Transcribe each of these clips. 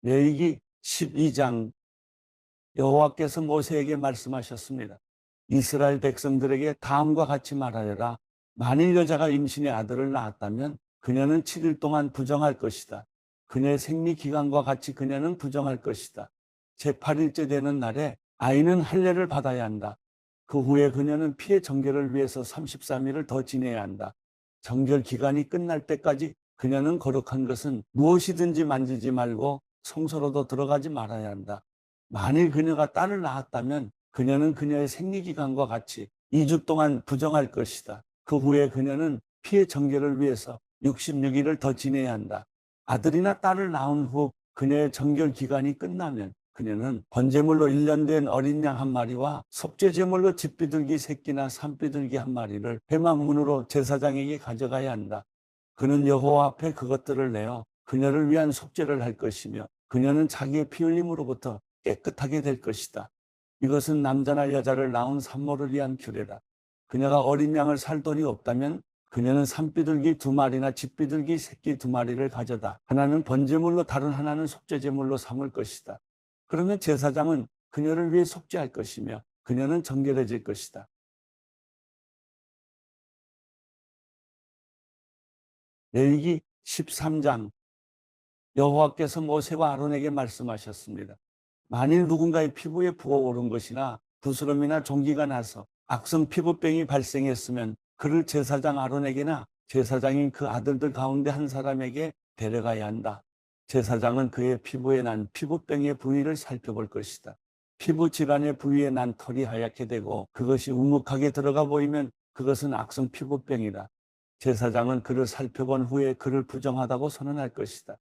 레위기 12장 여호와께서 모세에게 말씀하셨습니다. 이스라엘 백성들에게 다음과 같이 말하여라. 만일 여자가 임신의 아들을 낳았다면 그녀는 7일 동안 부정할 것이다. 그녀의 생리 기간과 같이 그녀는 부정할 것이다. 제8일째 되는 날에 아이는 할례를 받아야 한다. 그 후에 그녀는 피해 정결을 위해서 33일을 더 지내야 한다. 정결 기간이 끝날 때까지 그녀는 거룩한 것은 무엇이든지 만지지 말고 성소로도 들어가지 말아야 한다. 만일 그녀가 딸을 낳았다면 그녀는 그녀의 생리기간과 같이 2주 동안 부정할 것이다. 그 후에 그녀는 피해 정결을 위해서 66일을 더 지내야 한다. 아들이나 딸을 낳은 후 그녀의 정결 기간이 끝나면 그녀는 번제물로 1년 된 어린 양 한 마리와 속죄제물로 집비둘기 새끼나 산비둘기 한 마리를 회막문으로 제사장에게 가져가야 한다. 그는 여호와 앞에 그것들을 내어 그녀를 위한 속죄를 할 것이며 그녀는 자기의 피 흘림으로부터 깨끗하게 될 것이다. 이것은 남자나 여자를 낳은 산모를 위한 규례다. 그녀가 어린 양을 살 돈이 없다면 그녀는 산비둘기 2마리나 집비둘기 새끼 2마리를 가져다 하나는 번제물로 다른 하나는 속죄제물로 삼을 것이다. 그러면 제사장은 그녀를 위해 속죄할 것이며 그녀는 정결해질 것이다. 레위기 13장 여호와께서 모세와 아론에게 말씀하셨습니다. 만일 누군가의 피부에 부어오른 것이나 부스럼이나 종기가 나서 악성 피부병이 발생했으면 그를 제사장 아론에게나 제사장인 그 아들들 가운데 한 사람에게 데려가야 한다. 제사장은 그의 피부에 난 피부병의 부위를 살펴볼 것이다. 피부 질환의 부위에 난 털이 하얗게 되고 그것이 우묵하게 들어가 보이면 그것은 악성 피부병이다. 제사장은 그를 살펴본 후에 그를 부정하다고 선언할 것이다.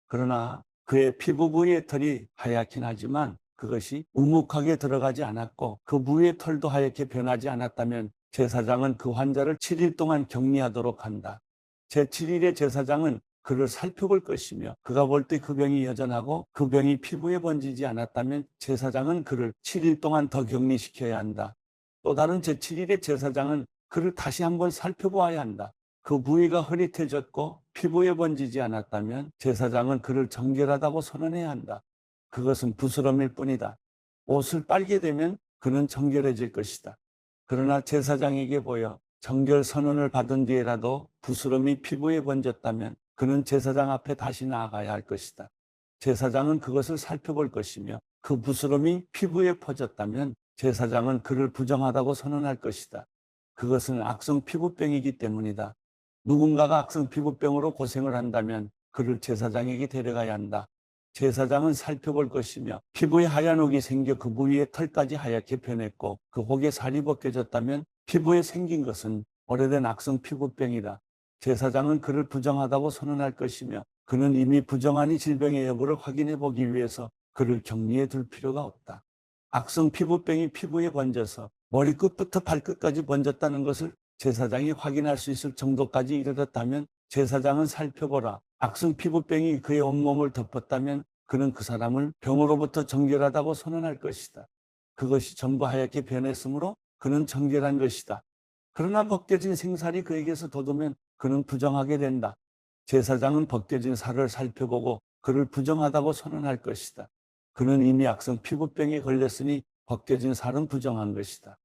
그러나 그의 피부 부위의 털이 하얗긴 하지만 그것이 우묵하게 들어가지 않았고 그 부위의 털도 하얗게 변하지 않았다면 제사장은 그 환자를 7일 동안 격리하도록 한다. 제7일에 제사장은 그를 살펴볼 것이며 그가 볼 때 그 병이 여전하고 그 병이 피부에 번지지 않았다면 제사장은 그를 7일 동안 더 격리시켜야 한다. 또 다른 제7일에 제사장은 그를 다시 한번 살펴보아야 한다. 그 부위가 흐릿해졌고 피부에 번지지 않았다면 제사장은 그를 정결하다고 선언해야 한다. 그것은 부스럼일 뿐이다. 옷을 빨게 되면 그는 정결해질 것이다. 그러나 제사장에게 보여 정결 선언을 받은 뒤에라도 부스럼이 피부에 번졌다면 그는 제사장 앞에 다시 나아가야 할 것이다. 제사장은 그것을 살펴볼 것이며 그 부스럼이 피부에 퍼졌다면 제사장은 그를 부정하다고 선언할 것이다. 그것은 악성 피부병이기 때문이다. 누군가가 악성 피부병으로 고생을 한다면 그를 제사장에게 데려가야 한다. 제사장은 살펴볼 것이며 피부에 하얀 혹이 생겨 그 부위에 털까지 하얗게 변했고 그 혹에 살이 벗겨졌다면 피부에 생긴 것은 오래된 악성 피부병이다. 제사장은 그를 부정하다고 선언할 것이며 그는 이미 부정한 질병의 여부를 확인해 보기 위해서 그를 격리해 둘 필요가 없다. 악성 피부병이 피부에 번져서 머리끝부터 발끝까지 번졌다는 것을 제사장이 확인할 수 있을 정도까지 이르렀다면 제사장은 살펴보라. 악성 피부병이 그의 온몸을 덮었다면 그는 그 사람을 병으로부터 정결하다고 선언할 것이다. 그것이 전부 하얗게 변했으므로 그는 정결한 것이다. 그러나 벗겨진 생살이 그에게서 돋으면 그는 부정하게 된다. 제사장은 벗겨진 살을 살펴보고 그를 부정하다고 선언할 것이다. 그는 이미 악성 피부병에 걸렸으니 벗겨진 살은 부정한 것이다.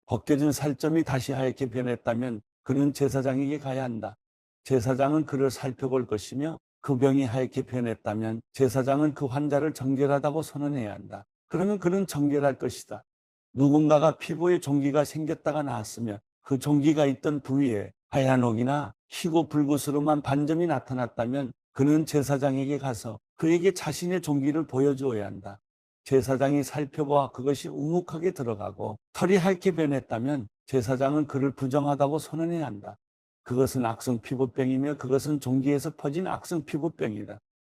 벗겨진 살점이 다시 하얗게 변했다면 그는 제사장에게 가야 한다. 제사장은 그를 살펴볼 것이며 그 병이 하얗게 변했다면 제사장은 그 환자를 정결하다고 선언해야 한다. 그러면 그는 정결할 것이다. 누군가가 피부에 종기가 생겼다가 나았으며 그 종기가 있던 부위에 하얀 혹이나 희고 불구스름한 반점이 나타났다면 그는 제사장에게 가서 그에게 자신의 종기를 보여주어야 한다. 제사장이 살펴보아 그것이 우묵하게 들어가고 털이 하얗게 변했다면 제사장은 그를 부정하다고 선언해야 한다. 그것은 악성 피부병이며 그것은 종기에서 퍼진 악성 피부병이다.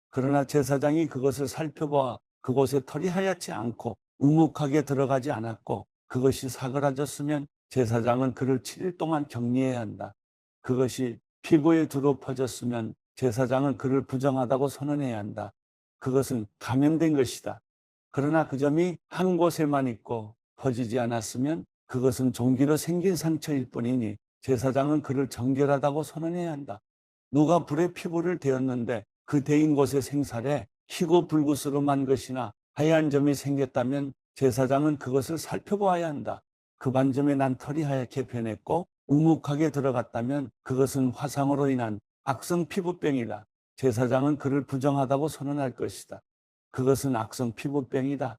그러나 제사장이 그것을 살펴보아 그곳에 털이 하얗지 않고 우묵하게 들어가지 않았고 그것이 사그라졌으면 제사장은 그를 7일 동안 격리해야 한다. 그것이 피부에 두루 퍼졌으면 제사장은 그를 부정하다고 선언해야 한다. 그것은 감염된 것이다. 그러나 그 점이 한 곳에만 있고 퍼지지 않았으면 그것은 종기로 생긴 상처일 뿐이니 제사장은 그를 정결하다고 선언해야 한다. 누가 불에 피부를 대었는데 그 대인 곳의 생살에 희고 불구스름한 것이나 하얀 점이 생겼다면 제사장은 그것을 살펴보아야 한다. 그 반점에 난 털이 하얗게 변했고 우묵하게 들어갔다면 그것은 화상으로 인한 악성 피부병이다. 제사장은 그를 부정하다고 선언할 것이다. 그것은 악성 피부병이다.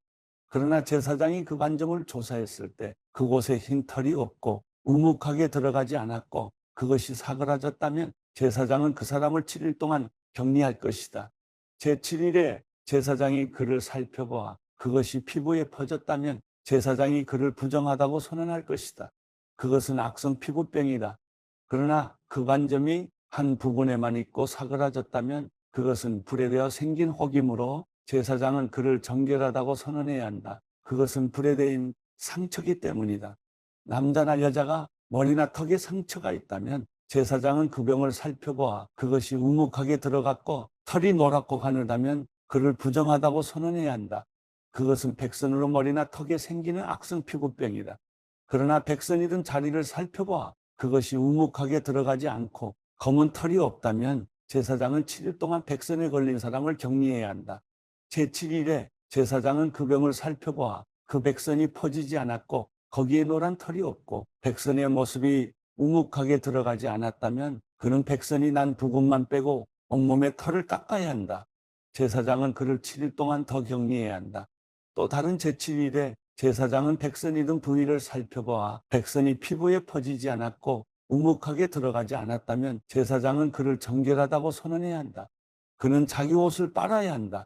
그러나 제사장이 그 반점을 조사했을 때 그곳에 흰 털이 없고 우묵하게 들어가지 않았고 그것이 사그라졌다면 제사장은 그 사람을 7일 동안 격리할 것이다. 제7일에 제사장이 그를 살펴보아 그것이 피부에 퍼졌다면 제사장이 그를 부정하다고 선언할 것이다. 그것은 악성 피부병이다. 그러나 그 반점이 한 부분에만 있고 사그라졌다면 그것은 불에 대어 생긴 혹이므로 제사장은 그를 정결하다고 선언해야 한다. 그것은 불에 대인 상처기 때문이다. 남자나 여자가 머리나 턱에 상처가 있다면 제사장은 그 병을 살펴보아 그것이 우묵하게 들어갔고 털이 노랗고 가늘다면 그를 부정하다고 선언해야 한다. 그것은 백선으로 머리나 턱에 생기는 악성 피부병이다. 그러나 백선이든 자리를 살펴보아 그것이 우묵하게 들어가지 않고 검은 털이 없다면 제사장은 7일 동안 백선에 걸린 사람을 격리해야 한다. 제7일에 제사장은 그 병을 살펴보아 그 백선이 퍼지지 않았고 거기에 노란 털이 없고 백선의 모습이 우묵하게 들어가지 않았다면 그는 백선이 난 부분만 빼고 온몸에 털을 깎아야 한다. 제사장은 그를 7일 동안 더 격리해야 한다. 또 다른 제7일에 제사장은 백선이 든 부위를 살펴보아 백선이 피부에 퍼지지 않았고 우묵하게 들어가지 않았다면 제사장은 그를 정결하다고 선언해야 한다. 그는 자기 옷을 빨아야 한다.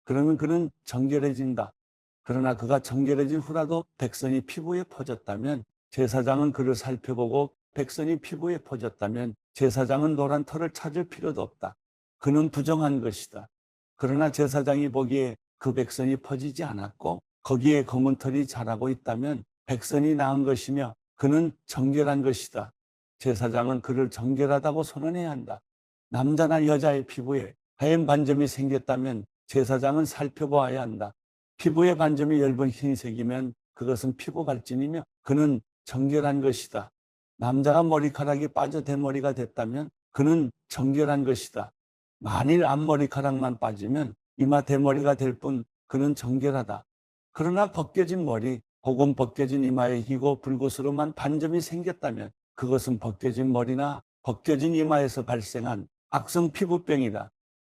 그러면 그는 정결해진다. 그러나 그가 정결해진 후라도 백선이 피부에 퍼졌다면 제사장은 그를 살펴보고 백선이 피부에 퍼졌다면 제사장은 노란 털을 찾을 필요도 없다. 그는 부정한 것이다. 그러나 제사장이 보기에 그 백선이 퍼지지 않았고 거기에 검은 털이 자라고 있다면 백선이 나은 것이며 그는 정결한 것이다. 제사장은 그를 정결하다고 선언해야 한다. 남자나 여자의 피부에 하얀 반점이 생겼다면 제사장은 살펴보아야 한다. 피부의 반점이 엷은 흰색이면 그것은 피부 발진이며 그는 정결한 것이다. 남자가 머리카락이 빠져 대머리가 됐다면 그는 정결한 것이다. 만일 앞머리카락만 빠지면 이마 대머리가 될 뿐 그는 정결하다. 그러나 벗겨진 머리 혹은 벗겨진 이마에 희고 불구스름한 반점이 생겼다면 그것은 벗겨진 머리나 벗겨진 이마에서 발생한 악성 피부병이다.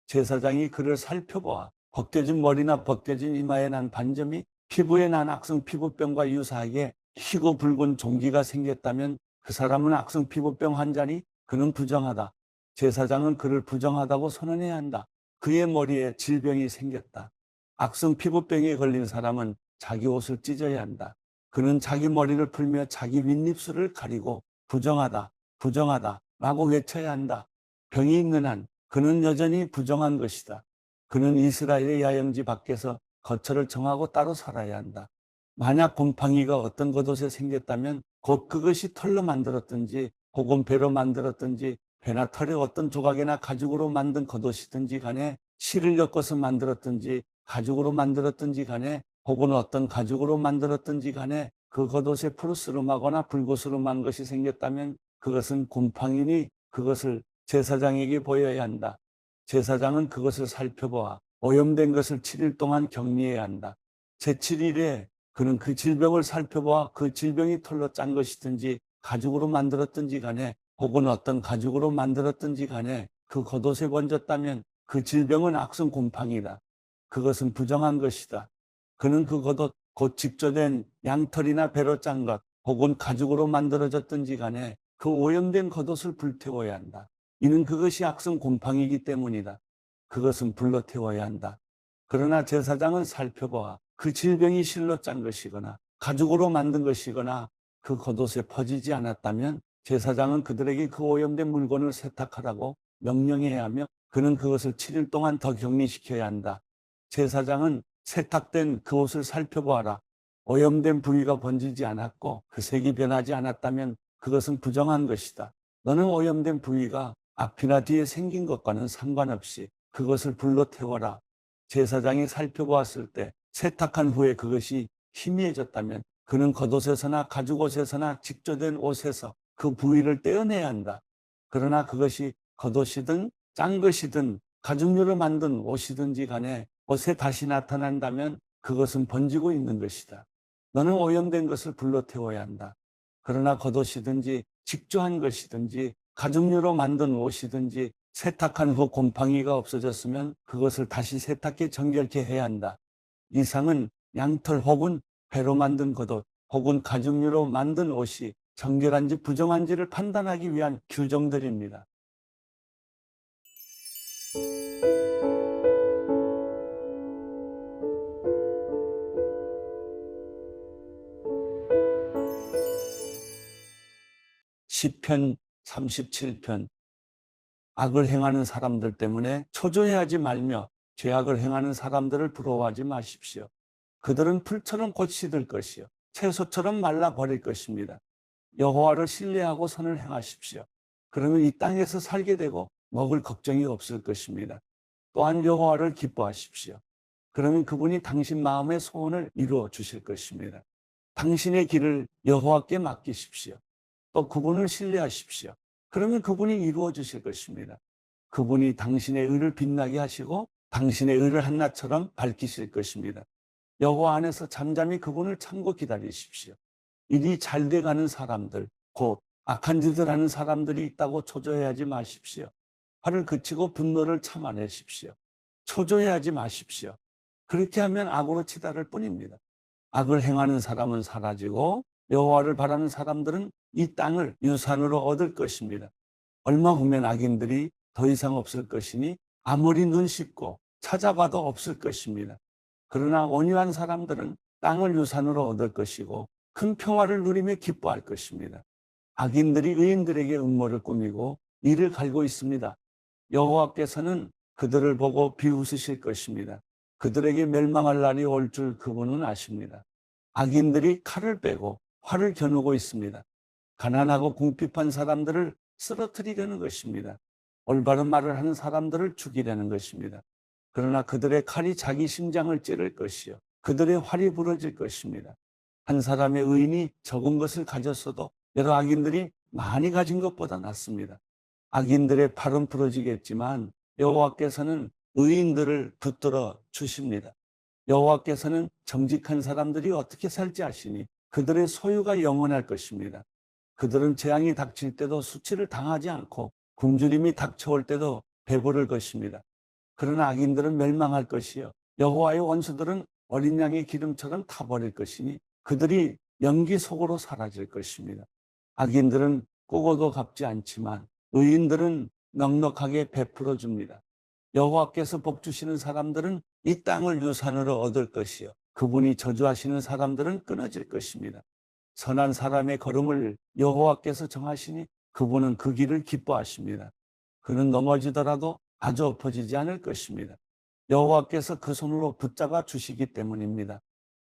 제사장이 그를 살펴보아 벗겨진 머리나 벗겨진 이마에 난 반점이 피부에 난 악성 피부병과 유사하게 희고 붉은 종기가 생겼다면 그 사람은 악성 피부병 환자니 그는 부정하다. 제사장은 그를 부정하다고 선언해야 한다. 그의 머리에 질병이 생겼다. 악성 피부병에 걸린 사람은 자기 옷을 찢어야 한다. 그는 자기 머리를 풀며 자기 윗입술을 가리고 부정하다, 부정하다 라고 외쳐야 한다. 병이 있는 한 그는 여전히 부정한 것이다. 그는 이스라엘의 야영지 밖에서 거처를 정하고 따로 살아야 한다. 만약 곰팡이가 어떤 겉옷에 생겼다면 곧 그것이 털로 만들었든지 혹은 배로 만들었든지 배나 털의 어떤 조각이나 가죽으로 만든 겉옷이든지 간에 실을 엮어서 만들었든지 가죽으로 만들었든지 간에 혹은 어떤 가죽으로 만들었든지 간에 그 겉옷에 푸르스름하거나 불구스름한 것이 생겼다면 그것은 곰팡이니 그것을 제사장에게 보여야 한다. 제사장은 그것을 살펴보아 오염된 것을 7일 동안 격리해야 한다. 제7일에 그는 그 질병을 살펴보아 그 질병이 털로 짠 것이든지 가죽으로 만들었든지 간에 혹은 어떤 가죽으로 만들었든지 간에 그 겉옷에 번졌다면 그 질병은 악성 곰팡이다. 그것은 부정한 것이다. 그는 그 겉옷 곧 직조된 양털이나 배로 짠 것 혹은 가죽으로 만들어졌든지 간에 그 오염된 겉옷을 불태워야 한다. 이는 그것이 악성 곰팡이이기 때문이다. 그것은 불로 태워야 한다. 그러나 제사장은 살펴보아 그 질병이 실로 짠 것이거나 가죽으로 만든 것이거나 그 겉옷에 퍼지지 않았다면 제사장은 그들에게 그 오염된 물건을 세탁하라고 명령해야 하며 그는 그것을 7일 동안 더 격리시켜야 한다. 제사장은 세탁된 그 옷을 살펴보아라. 오염된 부위가 번지지 않았고 그 색이 변하지 않았다면 그것은 부정한 것이다. 너는 오염된 부위가 앞이나 뒤에 생긴 것과는 상관없이 그것을 불로 태워라. 제사장이 살펴보았을 때 세탁한 후에 그것이 희미해졌다면 그는 겉옷에서나 가죽옷에서나 직조된 옷에서 그 부위를 떼어내야 한다. 그러나 그것이 겉옷이든 짠 것이든 가죽류로 만든 옷이든지 간에 옷에 다시 나타난다면 그것은 번지고 있는 것이다. 너는 오염된 것을 불로 태워야 한다. 그러나 겉옷이든지 직조한 것이든지 가죽류로 만든 옷이든지 세탁한 후 곰팡이가 없어졌으면 그것을 다시 세탁해 정결케 해야 한다. 이상은 양털 혹은 배로 만든 겉옷 혹은 가죽류로 만든 옷이 정결한지 부정한지를 판단하기 위한 규정들입니다. 시편 37편. 악을 행하는 사람들 때문에 초조해하지 말며 죄악을 행하는 사람들을 부러워하지 마십시오. 그들은 풀처럼 곧 시들 것이요 채소처럼 말라 버릴 것입니다. 여호와를 신뢰하고 선을 행하십시오. 그러면 이 땅에서 살게 되고 먹을 걱정이 없을 것입니다. 또한 여호와를 기뻐하십시오. 그러면 그분이 당신 마음의 소원을 이루어 주실 것입니다. 당신의 길을 여호와께 맡기십시오. 또 그분을 신뢰하십시오. 그러면 그분이 이루어 주실 것입니다. 그분이 당신의 의를 빛나게 하시고 당신의 의를 한낮처럼 밝히실 것입니다. 여호와 안에서 잠잠히 그분을 참고 기다리십시오. 일이 잘 돼가는 사람들, 곧 악한 짓을 하는 사람들이 있다고 초조해하지 마십시오. 화를 그치고 분노를 참아내십시오. 초조해하지 마십시오. 그렇게 하면 악으로 치달을 뿐입니다. 악을 행하는 사람은 사라지고 여호와를 바라는 사람들은 이 땅을 유산으로 얻을 것입니다. 얼마 후면 악인들이 더 이상 없을 것이니 아무리 눈 씻고 찾아봐도 없을 것입니다. 그러나 온유한 사람들은 땅을 유산으로 얻을 것이고 큰 평화를 누리며 기뻐할 것입니다. 악인들이 의인들에게 음모를 꾸미고 이를 갈고 있습니다. 여호와께서는 그들을 보고 비웃으실 것입니다. 그들에게 멸망할 날이 올 줄 그분은 아십니다. 악인들이 칼을 빼고 활을 겨누고 있습니다. 가난하고 궁핍한 사람들을 쓰러뜨리려는 것입니다. 올바른 말을 하는 사람들을 죽이려는 것입니다. 그러나 그들의 칼이 자기 심장을 찌를 것이요 그들의 활이 부러질 것입니다. 한 사람의 의인이 적은 것을 가졌어도 여러 악인들이 많이 가진 것보다 낫습니다. 악인들의 팔은 부러지겠지만 여호와께서는 의인들을 붙들어 주십니다. 여호와께서는 정직한 사람들이 어떻게 살지 아시니 그들의 소유가 영원할 것입니다. 그들은 재앙이 닥칠 때도 수치를 당하지 않고 굶주림이 닥쳐올 때도 배부를 것입니다. 그러나 악인들은 멸망할 것이요 여호와의 원수들은 어린 양의 기름처럼 타버릴 것이니 그들이 연기 속으로 사라질 것입니다. 악인들은 꾸고도 갚지 않지만 의인들은 넉넉하게 베풀어 줍니다. 여호와께서 복 주시는 사람들은 이 땅을 유산으로 얻을 것이요 그분이 저주하시는 사람들은 끊어질 것입니다. 선한 사람의 걸음을 여호와께서 정하시니 그분은 그 길을 기뻐하십니다. 그는 넘어지더라도 아주 엎어지지 않을 것입니다. 여호와께서 그 손으로 붙잡아 주시기 때문입니다.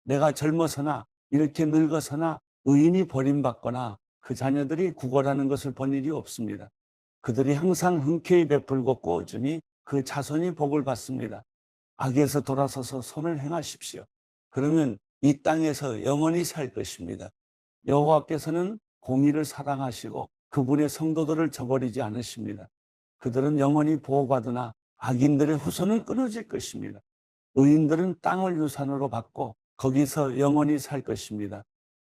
내가 젊어서나 이렇게 늙어서나 의인이 버림받거나 그 자녀들이 구걸하는 것을 본 일이 없습니다. 그들이 항상 흔쾌히 베풀고 꾸어주니 그 자손이 복을 받습니다. 악에서 돌아서서 선을 행하십시오. 그러면 이 땅에서 영원히 살 것입니다. 여호와께서는 공의를 사랑하시고 그분의 성도들을 저버리지 않으십니다. 그들은 영원히 보호받으나 악인들의 후손은 끊어질 것입니다. 의인들은 땅을 유산으로 받고 거기서 영원히 살 것입니다.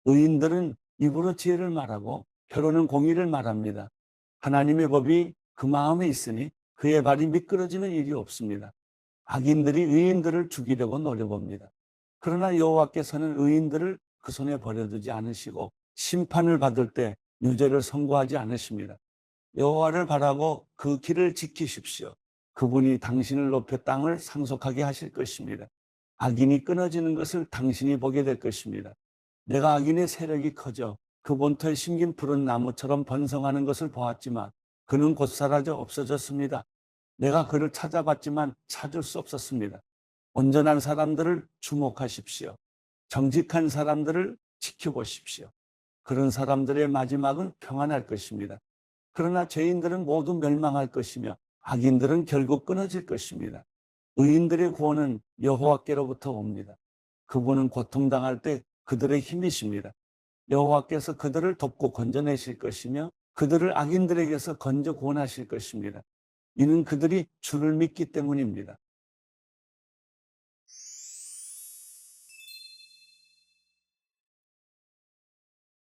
의인들은 입으로 지혜를 말하고 혀로는 공의를 말합니다. 하나님의 법이 그 마음에 있으니 그의 발이 미끄러지는 일이 없습니다. 악인들이 의인들을 죽이려고 노려봅니다. 그러나 여호와께서는 의인들을 그 손에 버려두지 않으시고 심판을 받을 때 유죄를 선고하지 않으십니다. 여호와를 바라고 그 길을 지키십시오. 그분이 당신을 높여 땅을 상속하게 하실 것입니다. 악인이 끊어지는 것을 당신이 보게 될 것입니다. 내가 악인의 세력이 커져 그 본토에 심긴 푸른 나무처럼 번성하는 것을 보았지만 그는 곧 사라져 없어졌습니다. 내가 그를 찾아봤지만 찾을 수 없었습니다. 온전한 사람들을 주목하십시오. 정직한 사람들을 지켜보십시오. 그런 사람들의 마지막은 평안할 것입니다. 그러나 죄인들은 모두 멸망할 것이며 악인들은 결국 끊어질 것입니다. 의인들의 구원은 여호와께로부터 옵니다. 그분은 고통당할 때 그들의 힘이십니다. 여호와께서 그들을 돕고 건져내실 것이며 그들을 악인들에게서 건져 구원하실 것입니다. 이는 그들이 주를 믿기 때문입니다.